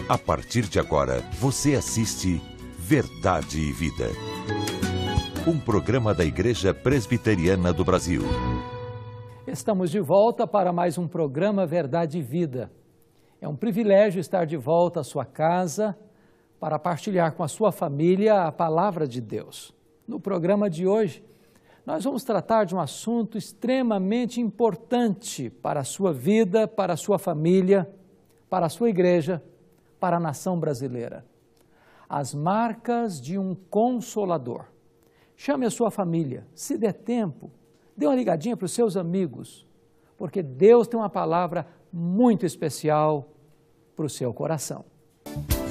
A partir de agora, você assiste Verdade e Vida. Um programa da Igreja Presbiteriana do Brasil. Estamos de volta para mais um programa Verdade e Vida. É um privilégio estar de volta à sua casa para partilhar com a sua família a palavra de Deus. No programa de hoje, nós vamos tratar de um assunto extremamente importante para a sua vida, para a sua família, para a sua igreja, para a nação brasileira. As marcas de um consolador. Chame a sua família, se der tempo, dê uma ligadinha para os seus amigos, porque Deus tem uma palavra muito especial para o seu coração.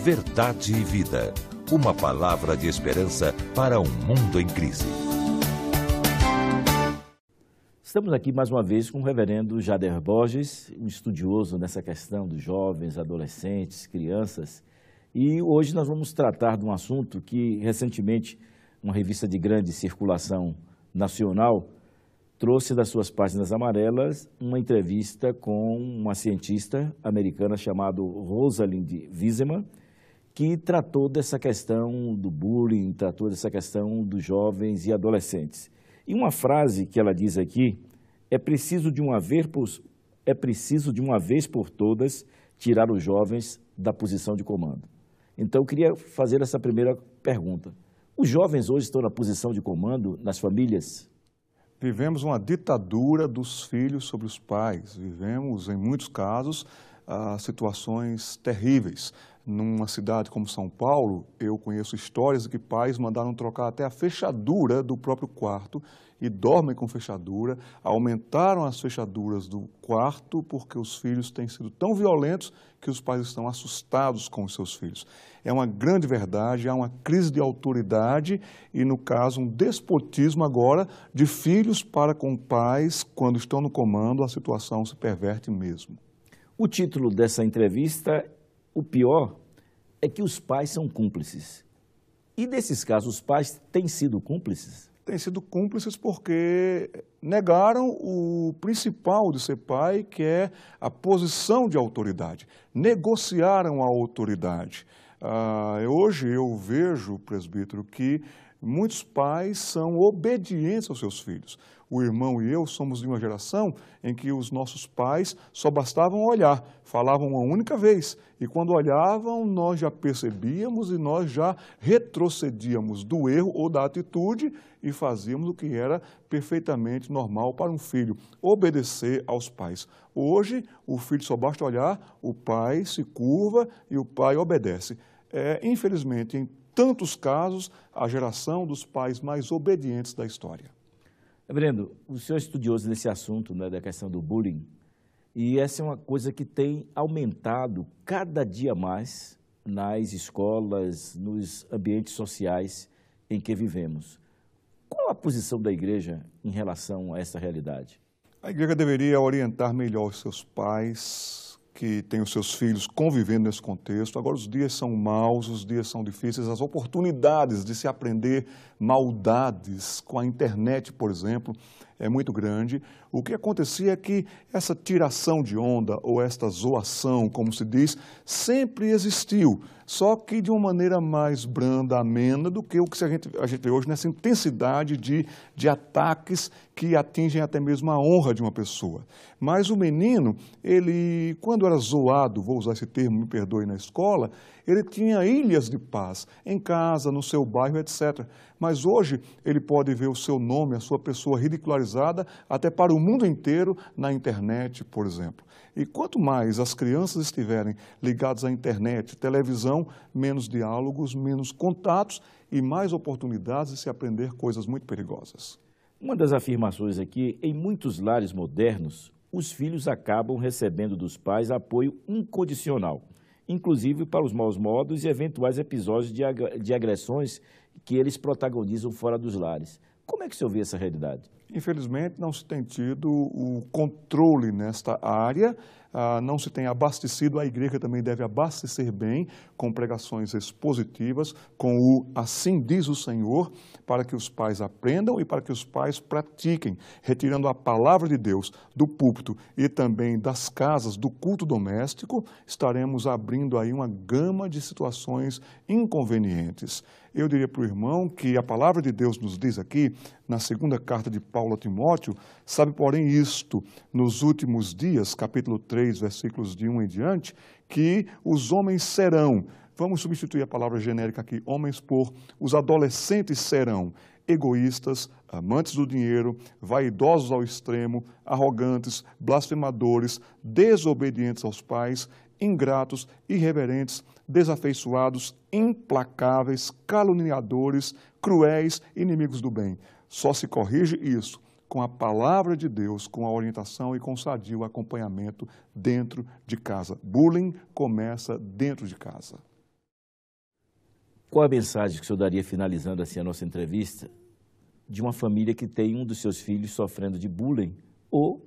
Verdade e Vida. Uma palavra de esperança para um mundo em crise. Estamos aqui mais uma vez com o reverendo Jader Borges, um estudioso nessa questão dos jovens, adolescentes, crianças. E hoje nós vamos tratar de um assunto que recentemente uma revista de grande circulação nacional trouxe das suas páginas amarelas uma entrevista com uma cientista americana chamada Rosalind Wiseman, que tratou dessa questão do bullying, tratou dessa questão dos jovens e adolescentes. E uma frase que ela diz aqui, é preciso de uma vez por todas tirar os jovens da posição de comando. Então eu queria fazer essa primeira pergunta. Os jovens hoje estão na posição de comando nas famílias? Vivemos uma ditadura dos filhos sobre os pais. Vivemos, em muitos casos, situações terríveis. Numa cidade como São Paulo, eu conheço histórias de que pais mandaram trocar até a fechadura do próprio quarto e dormem com fechadura, aumentaram as fechaduras do quarto porque os filhos têm sido tão violentos que os pais estão assustados com os seus filhos. É uma grande verdade, há uma crise de autoridade e, no caso, um despotismo agora de filhos para com pais. Quando estão no comando, a situação se perverte mesmo. O título dessa entrevista, o pior, é que os pais são cúmplices. E desses casos, os pais têm sido cúmplices? Têm sido cúmplices porque negaram o principal de ser pai, que é a posição de autoridade. Negociaram a autoridade. Hoje eu vejo, presbítero, que muitos pais são obedientes aos seus filhos. O irmão e eu somos de uma geração em que os nossos pais só bastavam olhar, falavam uma única vez. E quando olhavam, nós já percebíamos e nós já retrocedíamos do erro ou da atitude e fazíamos o que era perfeitamente normal para um filho, obedecer aos pais. Hoje, o filho só basta olhar, o pai se curva e o pai obedece. Infelizmente, em tantos casos, a geração dos pais mais obedientes da história. Reverendo, o senhor é estudioso nesse assunto, né, da questão do bullying, e essa é uma coisa que tem aumentado cada dia mais nas escolas, nos ambientes sociais em que vivemos. Qual a posição da igreja em relação a essa realidade? A igreja deveria orientar melhor os seus pais, que têm os seus filhos convivendo nesse contexto. Agora os dias são maus, os dias são difíceis, as oportunidades de se aprender maldades com a internet, por exemplo, é muito grande. O que acontecia é que essa tiração de onda, ou esta zoação, como se diz, sempre existiu, só que de uma maneira mais branda, amena, do que o que a gente vê hoje nessa intensidade de ataques que atingem até mesmo a honra de uma pessoa. Mas o menino, ele, quando era zoado, vou usar esse termo, me perdoe, na escola, ele tinha ilhas de paz, em casa, no seu bairro, etc. Mas hoje ele pode ver o seu nome, a sua pessoa ridicularizada, até para o mundo inteiro, na internet, por exemplo. E quanto mais as crianças estiverem ligadas à internet, televisão, menos diálogos, menos contatos e mais oportunidades de se aprender coisas muito perigosas. Uma das afirmações aqui, em muitos lares modernos, os filhos acabam recebendo dos pais apoio incondicional, inclusive para os maus modos e eventuais episódios de agressões que eles protagonizam fora dos lares. Como é que o senhor vê essa realidade? Infelizmente, não se tem tido o controle nesta área. não se tem abastecido, a igreja também deve abastecer bem com pregações expositivas, com o assim diz o Senhor, para que os pais aprendam e para que os pais pratiquem, retirando a palavra de Deus do púlpito e também das casas, do culto doméstico, estaremos abrindo aí uma gama de situações inconvenientes. Eu diria para o irmão que a palavra de Deus nos diz aqui, na segunda carta de Paulo a Timóteo, sabe, porém, isto, nos últimos dias, capítulo 3, versículos de 1 em diante, que os homens serão, vamos substituir a palavra genérica aqui, homens por os adolescentes serão egoístas, amantes do dinheiro, vaidosos ao extremo, arrogantes, blasfemadores, desobedientes aos pais, ingratos, irreverentes, desafeiçoados, implacáveis, caluniadores, cruéis, inimigos do bem. Só se corrige isso com a palavra de Deus, com a orientação e com o sadio acompanhamento dentro de casa. Bullying começa dentro de casa. Qual a mensagem que o senhor daria, finalizando assim a nossa entrevista, de uma família que tem um dos seus filhos sofrendo de bullying, ou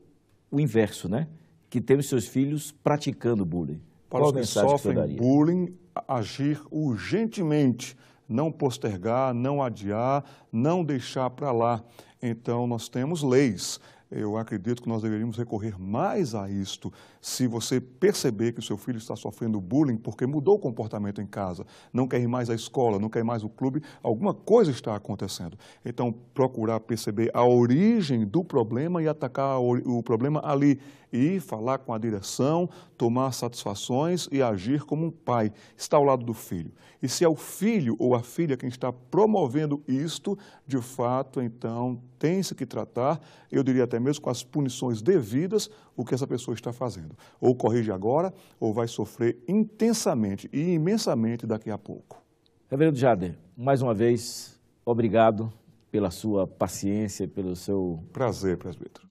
o inverso, né? Que tem os seus filhos praticando bullying? Para os que sofrem bullying, agir urgentemente, não postergar, não adiar, não deixar para lá. Então, nós temos leis. Eu acredito que nós deveríamos recorrer mais a isto. Se você perceber que o seu filho está sofrendo bullying porque mudou o comportamento em casa, não quer ir mais à escola, não quer ir mais ao clube, alguma coisa está acontecendo. Então, procurar perceber a origem do problema e atacar o problema ali. E falar com a direção, tomar satisfações e agir como um pai. Está ao lado do filho. E se é o filho ou a filha quem está promovendo isto, de fato, então, tem-se que tratar, eu diria até mesmo com as punições devidas, o que essa pessoa está fazendo. Ou corrige agora, ou vai sofrer intensamente e imensamente daqui a pouco. Reverendo Jader, mais uma vez, obrigado pela sua paciência, pelo seu... Prazer, presbítero.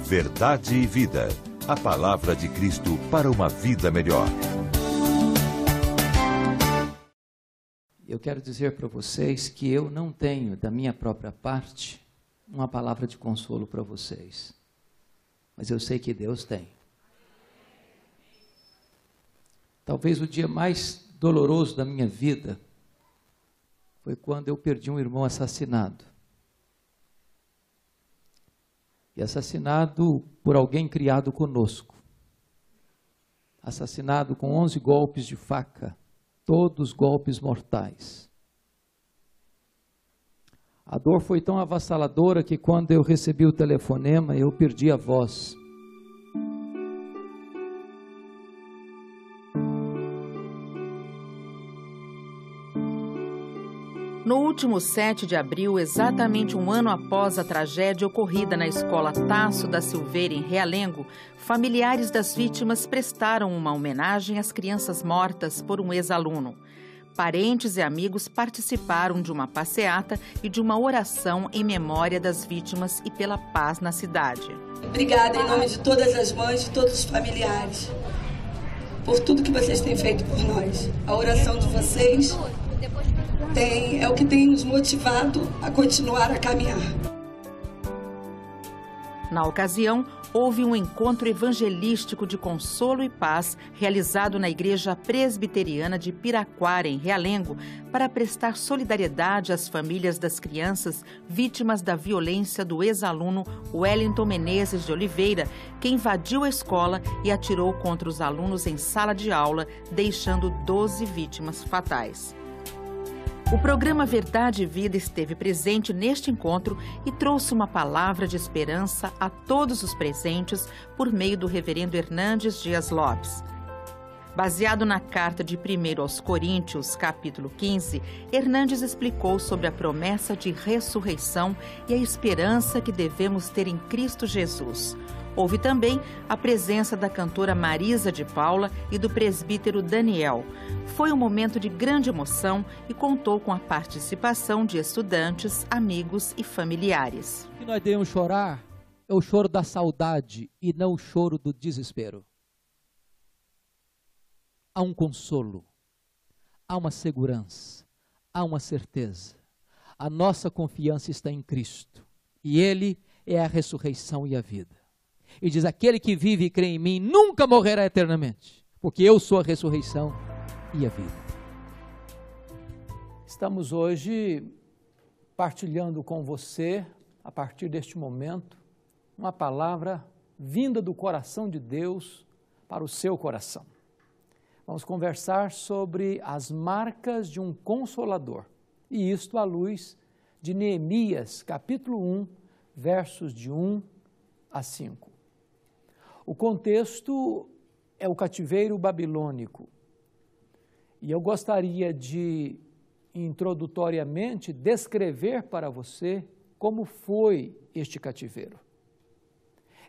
Verdade e Vida. A palavra de Cristo para uma vida melhor. Eu quero dizer para vocês que eu não tenho, da minha própria parte, uma palavra de consolo para vocês. Mas eu sei que Deus tem. Talvez o dia mais doloroso da minha vida foi quando eu perdi um irmão assassinado. E assassinado por alguém criado conosco. Assassinado com 11 golpes de faca, todos golpes mortais. A dor foi tão avassaladora que quando eu recebi o telefonema, eu perdi a voz. No último 7 de abril, exatamente um ano após a tragédia ocorrida na escola Tasso da Silveira, em Realengo, familiares das vítimas prestaram uma homenagem às crianças mortas por um ex-aluno. Parentes e amigos participaram de uma passeata e de uma oração em memória das vítimas e pela paz na cidade. Obrigada em nome de todas as mães e todos os familiares por tudo que vocês têm feito por nós. A oração de vocês é o que tem nos motivado a continuar a caminhar. Na ocasião, houve um encontro evangelístico de consolo e paz realizado na Igreja Presbiteriana de Piraquara, em Realengo, para prestar solidariedade às famílias das crianças vítimas da violência do ex-aluno Wellington Menezes de Oliveira, que invadiu a escola e atirou contra os alunos em sala de aula, deixando 12 vítimas fatais. O programa Verdade e Vida esteve presente neste encontro e trouxe uma palavra de esperança a todos os presentes por meio do reverendo Hernandes Dias Lopes. Baseado na carta de 1 aos Coríntios, capítulo 15, Hernandes explicou sobre a promessa de ressurreição e a esperança que devemos ter em Cristo Jesus. Houve também a presença da cantora Marisa de Paula e do presbítero Daniel. Foi um momento de grande emoção e contou com a participação de estudantes, amigos e familiares. O que nós devemos chorar é o choro da saudade e não o choro do desespero. Há um consolo, há uma segurança, há uma certeza. A nossa confiança está em Cristo e Ele é a ressurreição e a vida. E diz, aquele que vive e crê em mim nunca morrerá eternamente, porque eu sou a ressurreição e a vida. Estamos hoje partilhando com você, a partir deste momento, uma palavra vinda do coração de Deus para o seu coração. Vamos conversar sobre as marcas de um consolador, e isto à luz de Neemias, capítulo 1, versos de 1 a 5. O contexto é o cativeiro babilônico, e eu gostaria de, introdutoriamente, descrever para você como foi este cativeiro.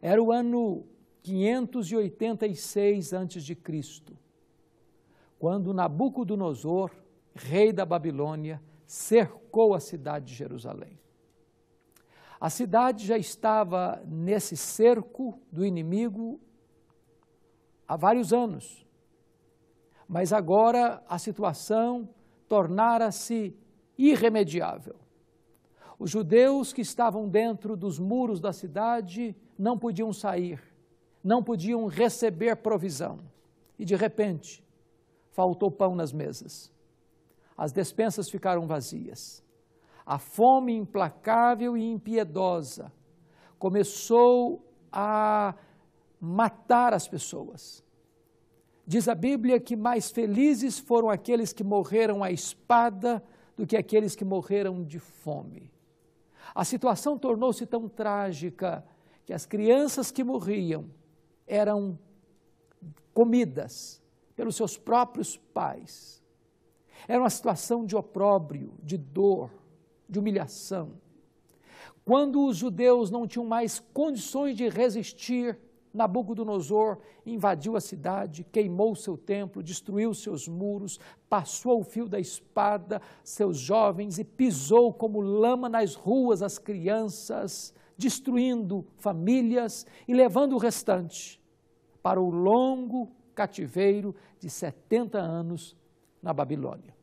Era o ano 586 a.C., quando Nabucodonosor, rei da Babilônia, cercou a cidade de Jerusalém. A cidade já estava nesse cerco do inimigo há vários anos, mas agora a situação tornara-se irremediável. Os judeus que estavam dentro dos muros da cidade não podiam sair, não podiam receber provisão. E de repente, faltou pão nas mesas. As despensas ficaram vazias. A fome implacável e impiedosa começou a matar as pessoas. Diz a Bíblia que mais felizes foram aqueles que morreram à espada do que aqueles que morreram de fome. A situação tornou-se tão trágica que as crianças que morriam eram comidas pelos seus próprios pais. Era uma situação de opróbrio, de dor, de humilhação. Quando os judeus não tinham mais condições de resistir, Nabucodonosor invadiu a cidade, queimou seu templo, destruiu seus muros, passou o fio da espada, seus jovens, e pisou como lama nas ruas as crianças, destruindo famílias e levando o restante para o longo cativeiro de 70 anos na Babilônia.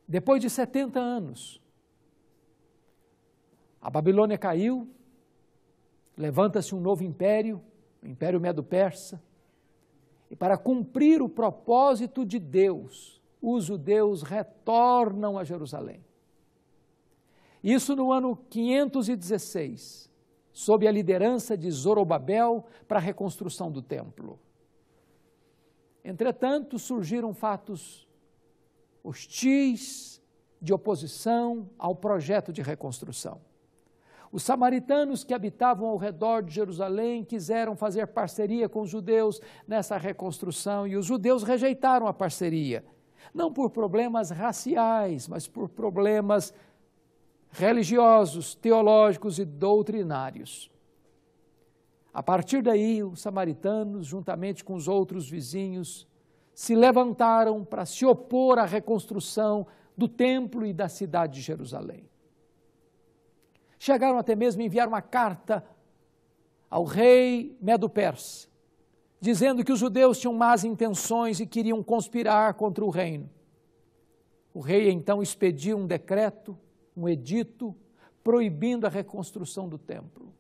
Depois de 70 anos, a Babilônia caiu, levanta-se um novo império, o Império Medo-Persa, e para cumprir o propósito de Deus, os judeus retornam a Jerusalém. Isso no ano 516, sob a liderança de Zorobabel, para a reconstrução do templo. Entretanto, surgiram fatos hostis, de oposição ao projeto de reconstrução. Os samaritanos que habitavam ao redor de Jerusalém quiseram fazer parceria com os judeus nessa reconstrução, e os judeus rejeitaram a parceria, não por problemas raciais, mas por problemas religiosos, teológicos e doutrinários. A partir daí, os samaritanos, juntamente com os outros vizinhos, se levantaram para se opor à reconstrução do templo e da cidade de Jerusalém. Chegaram até mesmo a enviar uma carta ao rei Medo-Persa, dizendo que os judeus tinham más intenções e queriam conspirar contra o reino. O rei então expediu um decreto, um edito, proibindo a reconstrução do templo.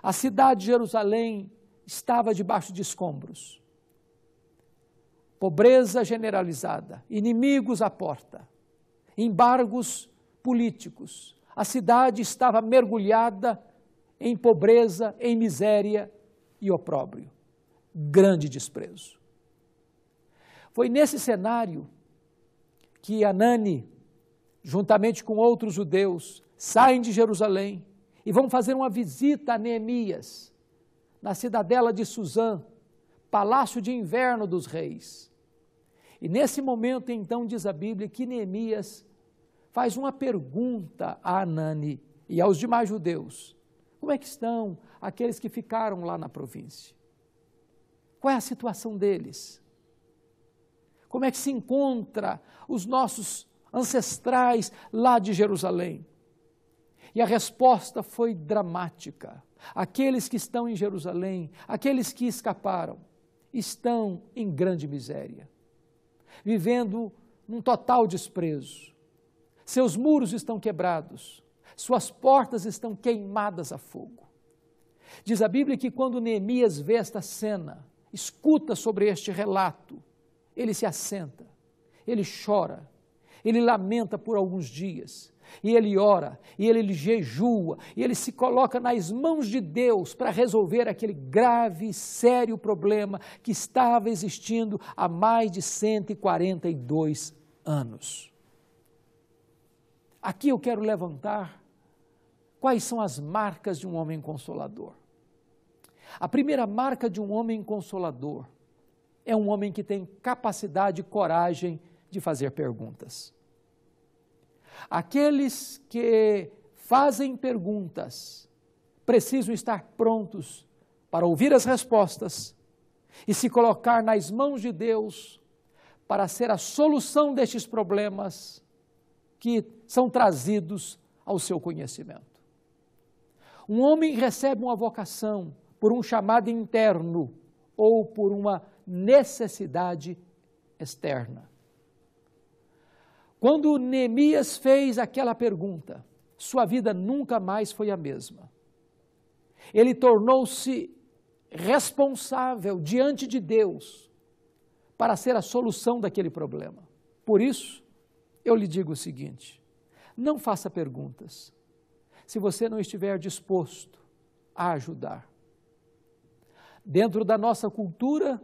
A cidade de Jerusalém estava debaixo de escombros. Pobreza generalizada, inimigos à porta, embargos políticos. A cidade estava mergulhada em pobreza, em miséria e opróbrio. Grande desprezo. Foi nesse cenário que Anani, juntamente com outros judeus, saem de Jerusalém e vão fazer uma visita a Neemias, na cidadela de Suzã, palácio de inverno dos reis. E nesse momento, então, diz a Bíblia que Neemias faz uma pergunta a Anani e aos demais judeus. Como é que estão aqueles que ficaram lá na província? Qual é a situação deles? Como é que se encontra os nossos ancestrais lá de Jerusalém? E a resposta foi dramática. Aqueles que estão em Jerusalém, aqueles que escaparam, estão em grande miséria, vivendo num total desprezo. Seus muros estão quebrados, suas portas estão queimadas a fogo. Diz a Bíblia que quando Neemias vê esta cena, escuta sobre este relato, ele se assenta, ele chora, ele lamenta por alguns dias, e ele ora, e ele jejua, e ele se coloca nas mãos de Deus para resolver aquele grave e sério problema que estava existindo há mais de 142 anos. Aqui eu quero levantar quais são as marcas de um homem consolador. A primeira marca de um homem consolador é um homem que tem capacidade e coragem de fazer perguntas. Aqueles que fazem perguntas precisam estar prontos para ouvir as respostas e se colocar nas mãos de Deus para ser a solução destes problemas que são trazidos ao seu conhecimento. Um homem recebe uma vocação por um chamado interno ou por uma necessidade externa. Quando Neemias fez aquela pergunta, sua vida nunca mais foi a mesma. Ele tornou-se responsável diante de Deus para ser a solução daquele problema. Por isso, eu lhe digo o seguinte: não faça perguntas se você não estiver disposto a ajudar. Dentro da nossa cultura,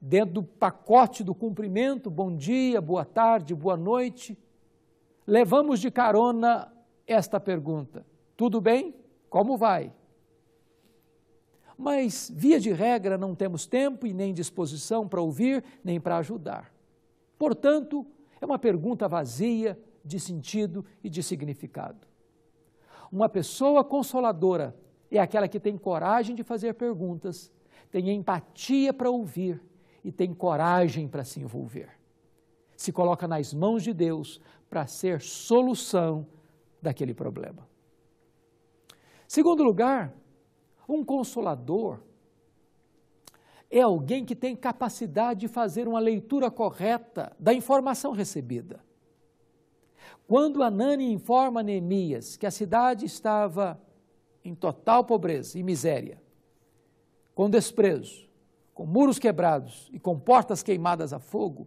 dentro do pacote do cumprimento, bom dia, boa tarde, boa noite, levamos de carona esta pergunta: tudo bem? Como vai? Mas, via de regra, não temos tempo e nem disposição para ouvir, nem para ajudar. Portanto, é uma pergunta vazia de sentido e de significado. Uma pessoa consoladora é aquela que tem coragem de fazer perguntas, tem empatia para ouvir e tem coragem para se envolver. Se coloca nas mãos de Deus para ser solução daquele problema. Segundo lugar, um consolador é alguém que tem capacidade de fazer uma leitura correta da informação recebida. Quando Anani informa Neemias que a cidade estava em total pobreza e miséria, com desprezo, com muros quebrados e com portas queimadas a fogo,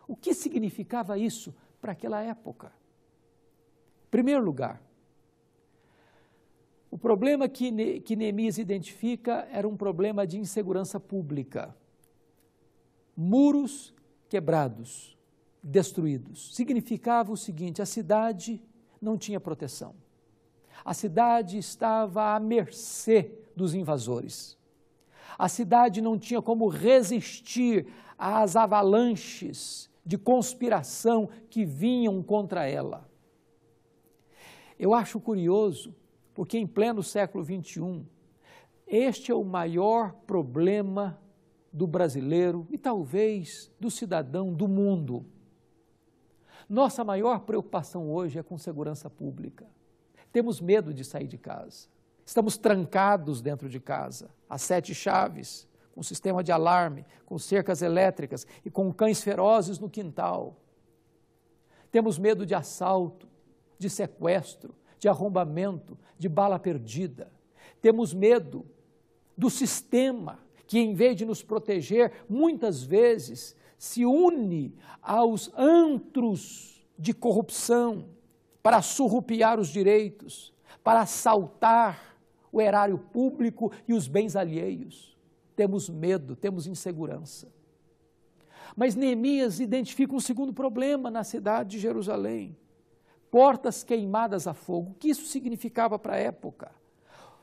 o que significava isso para aquela época? Em primeiro lugar, o problema que Neemias identifica era um problema de insegurança pública. Muros quebrados, destruídos. Significava o seguinte: a cidade não tinha proteção. A cidade estava à mercê dos invasores. A cidade não tinha como resistir às avalanches de conspiração que vinham contra ela. Eu acho curioso, porque em pleno século XXI, este é o maior problema do brasileiro e talvez do cidadão do mundo. Nossa maior preocupação hoje é com segurança pública. Temos medo de sair de casa. Estamos trancados dentro de casa, às 7 chaves, com sistema de alarme, com cercas elétricas e com cães ferozes no quintal. Temos medo de assalto, de sequestro, de arrombamento, de bala perdida. Temos medo do sistema que, em vez de nos proteger, muitas vezes se une aos antros de corrupção para surrupiar os direitos, para assaltar o erário público e os bens alheios. Temos medo, temos insegurança. Mas Neemias identifica um segundo problema na cidade de Jerusalém: portas queimadas a fogo. O que isso significava para a época?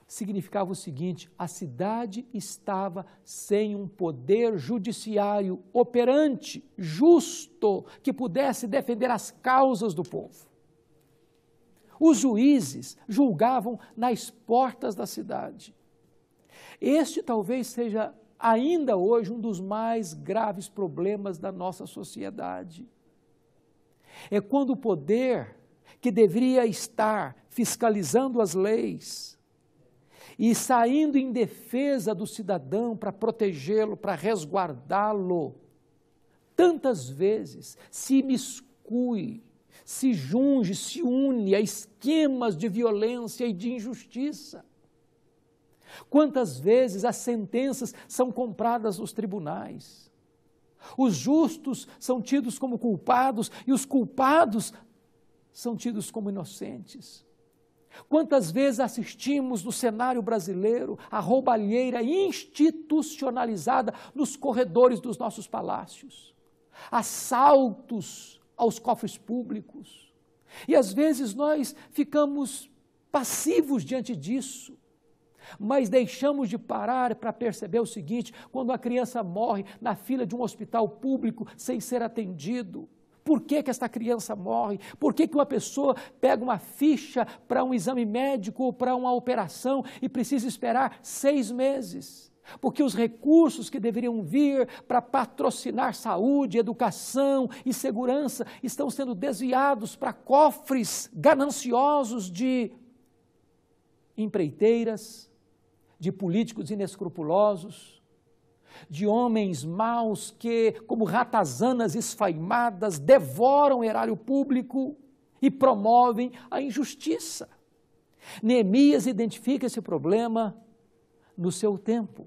Significava o seguinte: a cidade estava sem um poder judiciário operante, justo, que pudesse defender as causas do povo. Os juízes julgavam nas portas da cidade. Este talvez seja ainda hoje um dos mais graves problemas da nossa sociedade. É quando o poder que deveria estar fiscalizando as leis e saindo em defesa do cidadão para protegê-lo, para resguardá-lo, tantas vezes se imiscui, se junge, se une a esquemas de violência e de injustiça. Quantas vezes as sentenças são compradas nos tribunais? Os justos são tidos como culpados e os culpados são tidos como inocentes. Quantas vezes assistimos no cenário brasileiro a roubalheira institucionalizada nos corredores dos nossos palácios, assaltos aos cofres públicos, e às vezes nós ficamos passivos diante disso, mas deixamos de parar para perceber o seguinte: quando a criança morre na fila de um hospital público sem ser atendido, por que esta criança morre? Por que uma pessoa pega uma ficha para um exame médico ou para uma operação e precisa esperar 6 meses? Porque os recursos que deveriam vir para patrocinar saúde, educação e segurança estão sendo desviados para cofres gananciosos de empreiteiras, de políticos inescrupulosos, de homens maus que, como ratazanas esfaimadas, devoram o erário público e promovem a injustiça. Neemias identifica esse problema no seu tempo,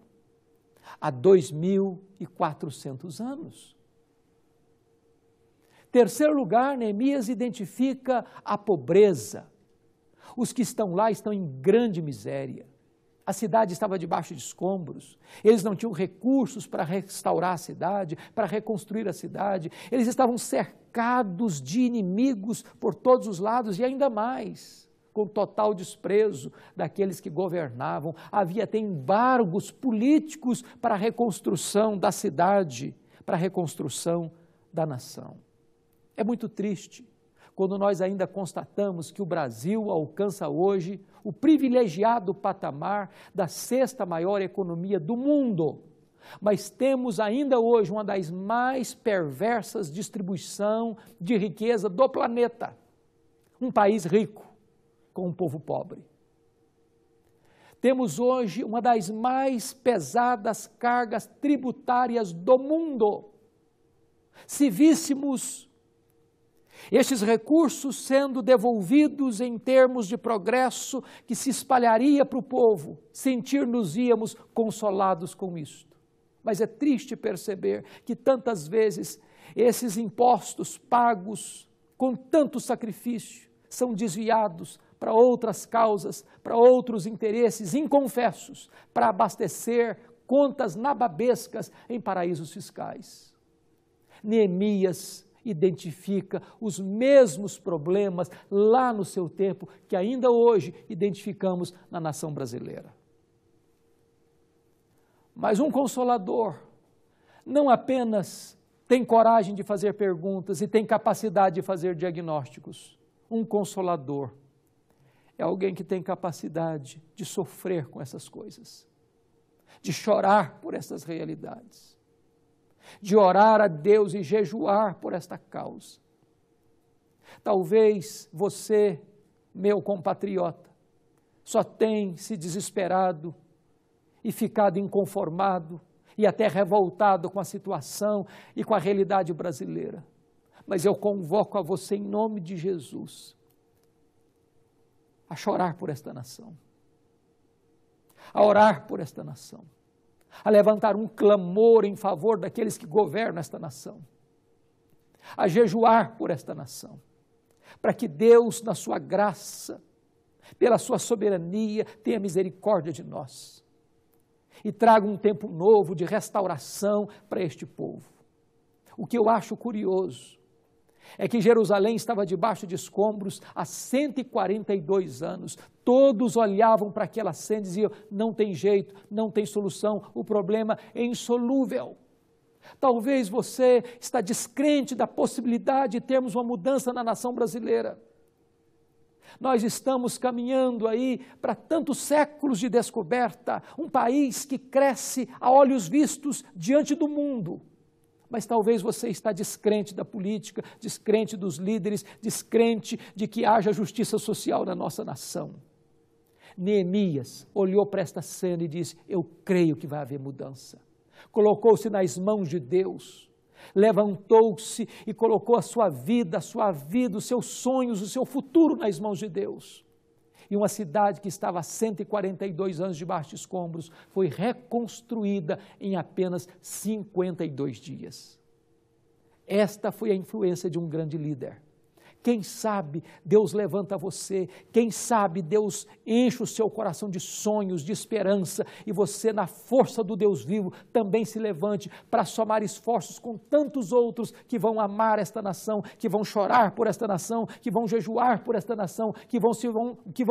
há 2.400 anos. Terceiro lugar, Neemias identifica a pobreza. Os que estão lá estão em grande miséria. A cidade estava debaixo de escombros, eles não tinham recursos para restaurar a cidade, para reconstruir a cidade, eles estavam cercados de inimigos por todos os lados e ainda mais, com total desprezo daqueles que governavam. Havia até embargos políticos para a reconstrução da cidade, para a reconstrução da nação. É muito triste quando nós ainda constatamos que o Brasil alcança hoje o privilegiado patamar da 6ª maior economia do mundo, mas temos ainda hoje uma das mais perversas distribuições de riqueza do planeta. Um país rico com um povo pobre. Temos hoje uma das mais pesadas cargas tributárias do mundo. Se víssemos estes recursos sendo devolvidos em termos de progresso que se espalharia para o povo, sentir-nos-íamos consolados com isto. Mas é triste perceber que tantas vezes esses impostos pagos com tanto sacrifício são desviados para outras causas, para outros interesses inconfessos, para abastecer contas nababescas em paraísos fiscais. Neemias identifica os mesmos problemas lá no seu tempo que ainda hoje identificamos na nação brasileira. Mas um consolador não apenas tem coragem de fazer perguntas e tem capacidade de fazer diagnósticos. Um consolador é alguém que tem capacidade de sofrer com essas coisas, de chorar por essas realidades, de orar a Deus e jejuar por esta causa. Talvez você, meu compatriota, só tem se desesperado e ficado inconformado e até revoltado com a situação e com a realidade brasileira. Mas eu convoco a você em nome de Jesus a chorar por esta nação, a orar por esta nação, a levantar um clamor em favor daqueles que governam esta nação, a jejuar por esta nação, para que Deus, na sua graça, pela sua soberania, tenha misericórdia de nós e traga um tempo novo de restauração para este povo. O que eu acho curioso é que Jerusalém estava debaixo de escombros há 142 anos. Todos olhavam para aquela cena e diziam: não tem jeito, não tem solução, o problema é insolúvel. Talvez você está descrente da possibilidade de termos uma mudança na nação brasileira. Nós estamos caminhando aí para tantos séculos de descoberta, um país que cresce a olhos vistos diante do mundo. Mas talvez você está descrente da política, descrente dos líderes, descrente de que haja justiça social na nossa nação. Neemias olhou para esta cena e disse: eu creio que vai haver mudança. Colocou-se nas mãos de Deus, levantou-se e colocou a sua vida, os seus sonhos, o seu futuro nas mãos de Deus. E uma cidade que estava há 142 anos debaixo de escombros foi reconstruída em apenas 52 dias. Esta foi a influência de um grande líder. Quem sabe Deus levanta você, quem sabe Deus enche o seu coração de sonhos, de esperança, e você, na força do Deus vivo, também se levante para somar esforços com tantos outros que vão amar esta nação, que vão chorar por esta nação, que vão jejuar por esta nação, que vão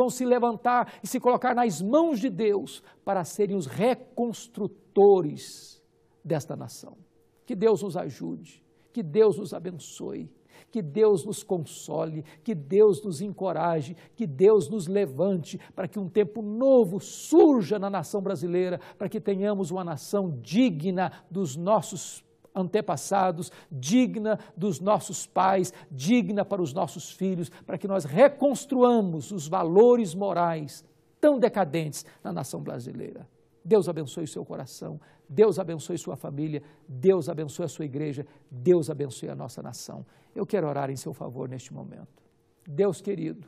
se levantar e se colocar nas mãos de Deus para serem os reconstrutores desta nação. Que Deus nos ajude, que Deus nos abençoe. Que Deus nos console, que Deus nos encoraje, que Deus nos levante para que um tempo novo surja na nação brasileira, para que tenhamos uma nação digna dos nossos antepassados, digna dos nossos pais, digna para os nossos filhos, para que nós reconstruamos os valores morais tão decadentes na nação brasileira. Deus abençoe o seu coração, Deus abençoe sua família, Deus abençoe a sua igreja, Deus abençoe a nossa nação. Eu quero orar em seu favor neste momento. Deus querido,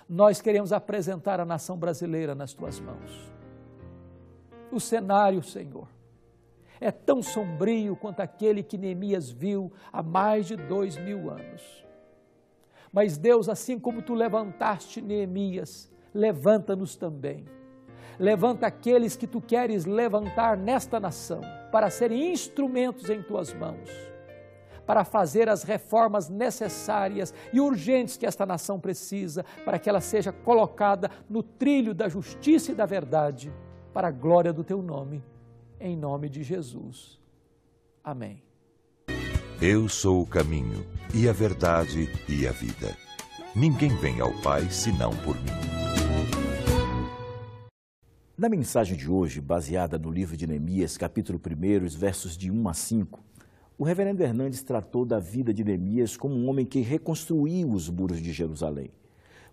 nós queremos apresentar a nação brasileira nas tuas mãos. O cenário, Senhor, é tão sombrio quanto aquele que Neemias viu há mais de 2000 anos. Mas Deus, assim como tu levantaste Neemias, levanta-nos também. Levanta aqueles que tu queres levantar nesta nação, para serem instrumentos em tuas mãos, para fazer as reformas necessárias e urgentes que esta nação precisa, para que ela seja colocada no trilho da justiça e da verdade, para a glória do teu nome, em nome de Jesus. Amém. Eu sou o caminho, e a verdade, e a vida. Ninguém vem ao Pai senão por mim. Na mensagem de hoje, baseada no livro de Neemias, capítulo 1, versos de 1 a 5, o reverendo Hernandes tratou da vida de Neemias como um homem que reconstruiu os muros de Jerusalém.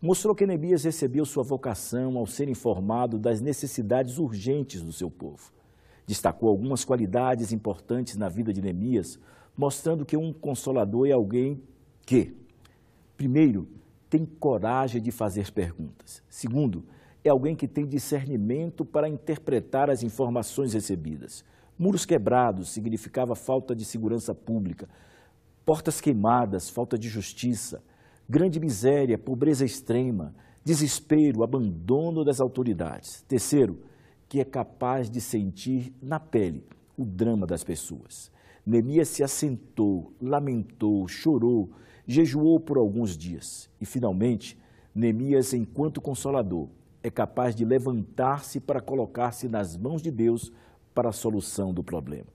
Mostrou que Neemias recebeu sua vocação ao ser informado das necessidades urgentes do seu povo. Destacou algumas qualidades importantes na vida de Neemias, mostrando que um consolador é alguém que, primeiro, tem coragem de fazer perguntas. Segundo, é alguém que tem discernimento para interpretar as informações recebidas. Muros quebrados significava falta de segurança pública, portas queimadas, falta de justiça, grande miséria, pobreza extrema, desespero, abandono das autoridades. Terceiro, que é capaz de sentir na pele o drama das pessoas. Neemias se assentou, lamentou, chorou, jejuou por alguns dias. E, finalmente, Neemias, enquanto consolador, é capaz de levantar-se para colocar-se nas mãos de Deus para a solução do problema.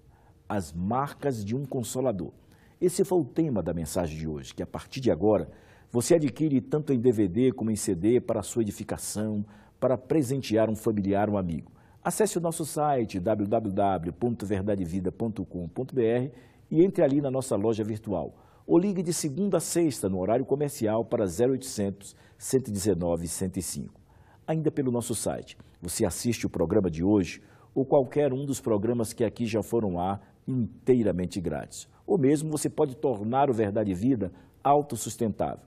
As marcas de um consolador. Esse foi o tema da mensagem de hoje, que a partir de agora você adquire tanto em DVD como em CD para a sua edificação, para presentear um familiar, um amigo. Acesse o nosso site www.verdadevida.com.br e entre ali na nossa loja virtual. Ou ligue de segunda a sexta no horário comercial para 0800 119 105. Ainda pelo nosso site, você assiste o programa de hoje ou qualquer um dos programas que aqui já foram lá inteiramente grátis. Ou mesmo você pode tornar o Verdade e Vida autossustentável.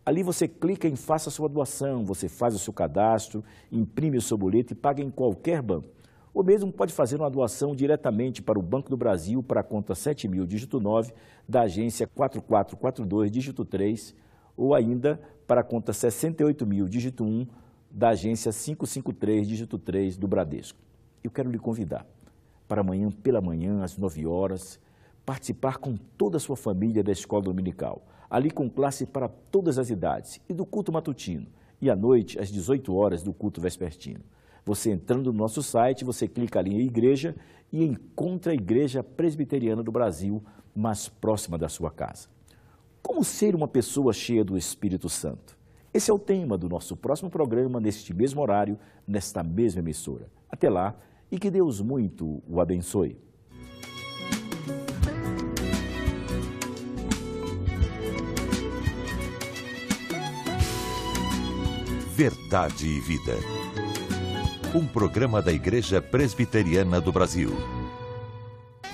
Ali você clica em Faça Sua Doação, você faz o seu cadastro, imprime o seu boleto e paga em qualquer banco. Ou mesmo pode fazer uma doação diretamente para o Banco do Brasil, para a conta 7.000, dígito 9, da agência 4442, dígito 3, ou ainda para a conta 68.000, dígito 1, da agência 553, dígito 3, do Bradesco. Eu quero lhe convidar para amanhã, pela manhã, às 9 horas, participar com toda a sua família da escola dominical, ali com classe para todas as idades, e do culto matutino, e à noite, às 18 horas, do culto vespertino. Você entrando no nosso site, você clica ali em Igreja e encontra a Igreja Presbiteriana do Brasil mais próxima da sua casa. Como ser uma pessoa cheia do Espírito Santo? Esse é o tema do nosso próximo programa, neste mesmo horário, nesta mesma emissora. Até lá, e que Deus muito o abençoe. Verdade e Vida. Um programa da Igreja Presbiteriana do Brasil.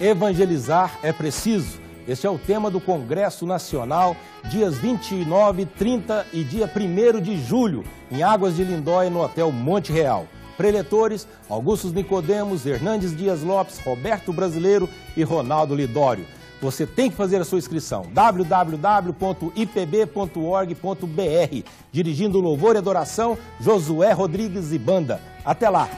Evangelizar é preciso, Este é o tema do Congresso Nacional, dias 29, 30 e dia 1º de julho, em Águas de Lindóia, no Hotel Monte Real. Preletores: Augusto Nicodemos, Hernandes Dias Lopes, Roberto Brasileiro e Ronaldo Lidório. Você tem que fazer a sua inscrição, www.ipb.org.br, dirigindo Louvor e Adoração, Josué Rodrigues e Banda. Até lá!